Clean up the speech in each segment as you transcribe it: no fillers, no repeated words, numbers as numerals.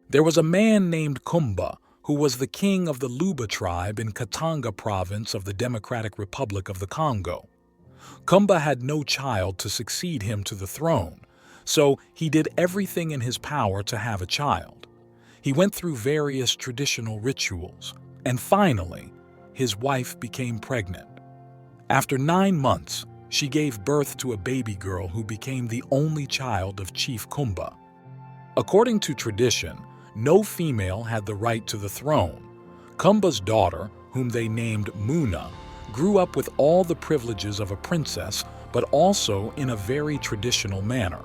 There was a man named Kumba who was the king of the Luba tribe in Katanga province of the Democratic Republic of the Congo. Kumba had no child to succeed him to the throne, so he did everything in his power to have a child. He went through various traditional rituals, and finally, his wife became pregnant. After 9 months, she gave birth to a baby girl who became the only child of Chief Kumba. According to tradition, no female had the right to the throne. Kumba's daughter, whom they named Muna, grew up with all the privileges of a princess, but also in a very traditional manner.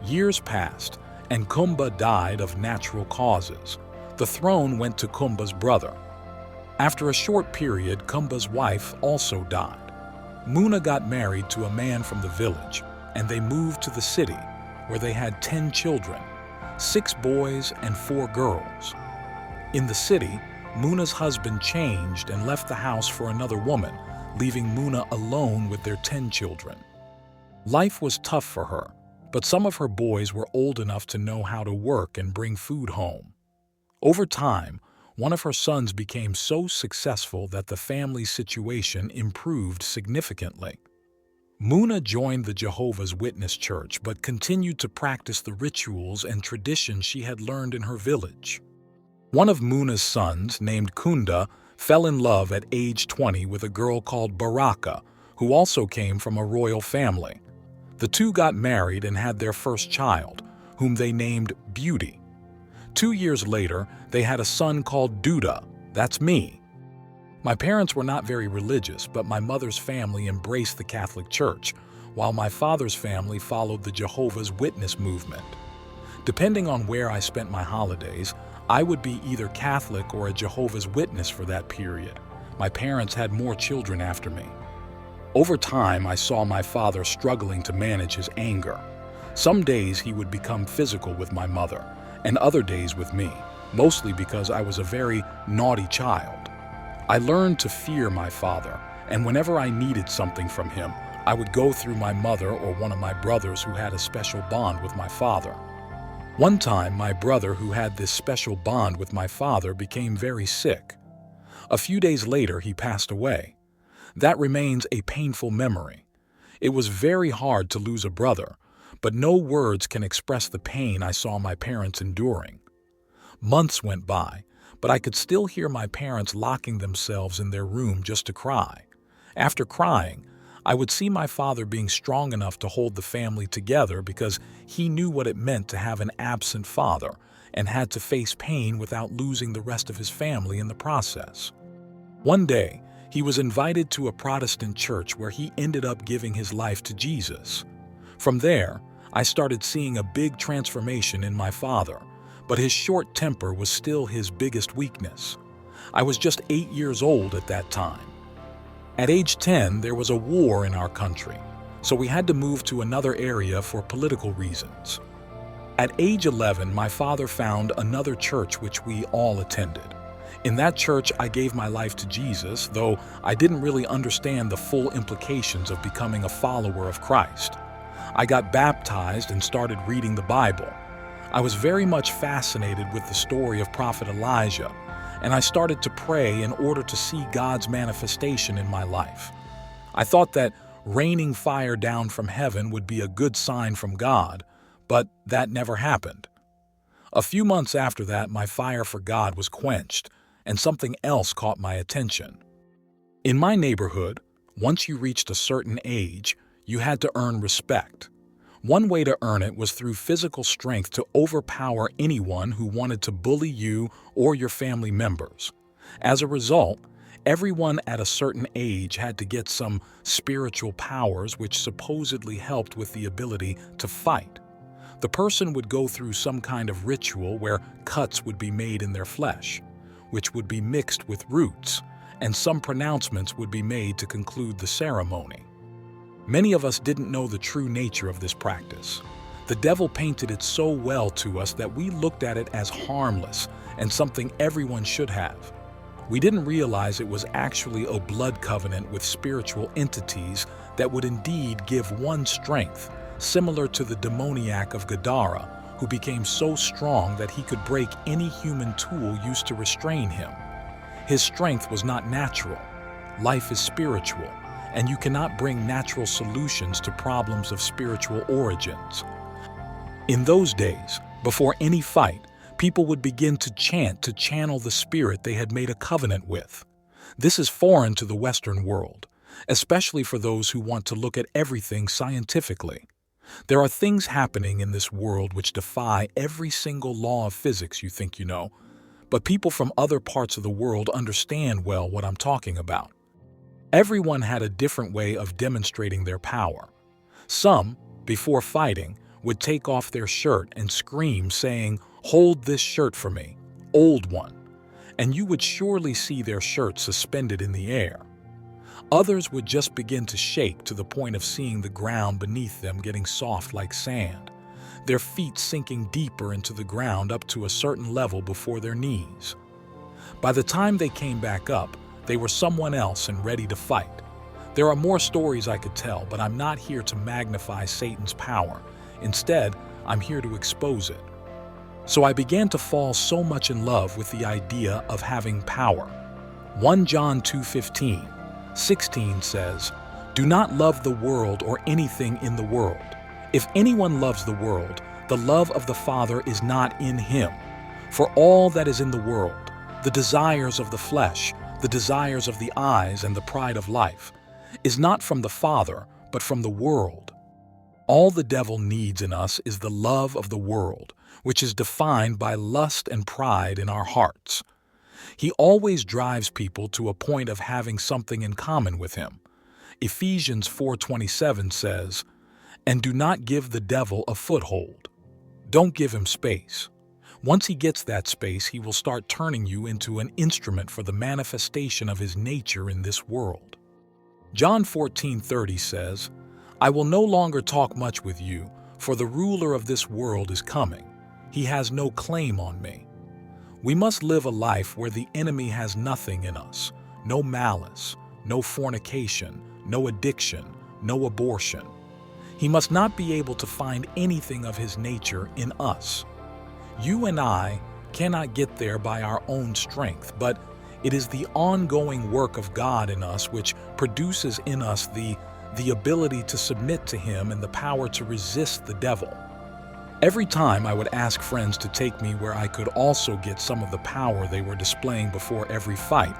Years passed, and Kumba died of natural causes. The throne went to Kumba's brother. After a short period, Kumba's wife also died. Muna got married to a man from the village, and they moved to the city, where they had 10 children, 6 boys and 4 girls. In the city, Muna's husband changed and left the house for another woman, leaving Muna alone with their 10 children. Life was tough for her, but some of her boys were old enough to know how to work and bring food home. Over time, one of her sons became so successful that the family's situation improved significantly. Muna joined the Jehovah's Witness Church but continued to practice the rituals and traditions she had learned in her village. One of Muna's sons, named Kunda, fell in love at age 20 with a girl called Baraka, who also came from a royal family. The two got married and had their first child, whom they named Beauty. 2 years later, they had a son called Duda, that's me. My parents were not very religious, but my mother's family embraced the Catholic Church, while my father's family followed the Jehovah's Witness movement. Depending on where I spent my holidays, I would be either Catholic or a Jehovah's Witness for that period. My parents had more children after me. Over time, I saw my father struggling to manage his anger. Some days he would become physical with my mother, and other days with me, mostly because I was a very naughty child. I learned to fear my father, and whenever I needed something from him, I would go through my mother or one of my brothers who had a special bond with my father. One time, my brother, who had this special bond with my father, became very sick. A few days later, he passed away. That remains a painful memory. It was very hard to lose a brother, but no words can express the pain I saw my parents enduring. Months went by, but I could still hear my parents locking themselves in their room just to cry. After crying, I would see my father being strong enough to hold the family together because he knew what it meant to have an absent father and had to face pain without losing the rest of his family in the process. One day, he was invited to a Protestant church where he ended up giving his life to Jesus. From there, I started seeing a big transformation in my father, but his short temper was still his biggest weakness. I was just 8 years old at that time. At age 10, there was a war in our country, so we had to move to another area for political reasons. At age 11, my father found another church which we all attended. In that church, I gave my life to Jesus, though I didn't really understand the full implications of becoming a follower of Christ. I got baptized and started reading the Bible. I was very much fascinated with the story of Prophet Elijah, and I started to pray in order to see God's manifestation in my life. I thought that raining fire down from heaven would be a good sign from God, but that never happened. A few months after that, my fire for God was quenched, and something else caught my attention. In my neighborhood, once you reached a certain age, you had to earn respect. One way to earn it was through physical strength to overpower anyone who wanted to bully you or your family members. As a result, everyone at a certain age had to get some spiritual powers which supposedly helped with the ability to fight. The person would go through some kind of ritual where cuts would be made in their flesh, which would be mixed with roots, and some pronouncements would be made to conclude the ceremony. Many of us didn't know the true nature of this practice. The devil painted it so well to us that we looked at it as harmless and something everyone should have. We didn't realize it was actually a blood covenant with spiritual entities that would indeed give one strength, similar to the demoniac of Gadara, who became so strong that he could break any human tool used to restrain him. His strength was not natural. Life is spiritual, and you cannot bring natural solutions to problems of spiritual origins. In those days, before any fight, people would begin to chant to channel the spirit they had made a covenant with. This is foreign to the Western world, especially for those who want to look at everything scientifically. There are things happening in this world which defy every single law of physics you think you know, but people from other parts of the world understand well what I'm talking about. Everyone had a different way of demonstrating their power. Some, before fighting, would take off their shirt and scream, saying, "Hold this shirt for me, old one," and you would surely see their shirt suspended in the air. Others would just begin to shake to the point of seeing the ground beneath them getting soft like sand, their feet sinking deeper into the ground up to a certain level before their knees. By the time they came back up, they were someone else and ready to fight. There are more stories I could tell, but I'm not here to magnify Satan's power. Instead, I'm here to expose it. So I began to fall so much in love with the idea of having power. 1 John 2:15-16 says, "Do not love the world or anything in the world. If anyone loves the world, the love of the Father is not in him. For all that is in the world, the desires of the flesh, the desires of the eyes, and the pride of life, is not from the Father, but from the world." All the devil needs in us is the love of the world, which is defined by lust and pride in our hearts. He always drives people to a point of having something in common with him. Ephesians 4:27 says, "And do not give the devil a foothold." Don't give him space. Once he gets that space, he will start turning you into an instrument for the manifestation of his nature in this world. John 14:30 says, "I will no longer talk much with you, for the ruler of this world is coming. He has no claim on me." We must live a life where the enemy has nothing in us, no malice, no fornication, no addiction, no abortion. He must not be able to find anything of his nature in us. You and I cannot get there by our own strength, but it is the ongoing work of God in us which produces in us the ability to submit to him and the power to resist the devil. Every time I would ask friends to take me where I could also get some of the power they were displaying before every fight,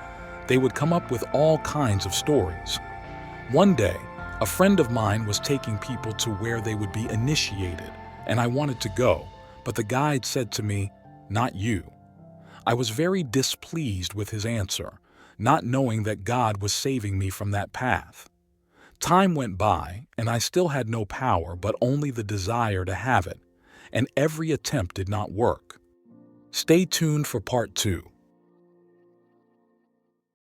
they would come up with all kinds of stories. One day, a friend of mine was taking people to where they would be initiated, and I wanted to go, but the guide said to me, "Not you." I was very displeased with his answer, not knowing that God was saving me from that path. Time went by, and I still had no power, but only the desire to have it, and every attempt did not work. Stay tuned for part 2.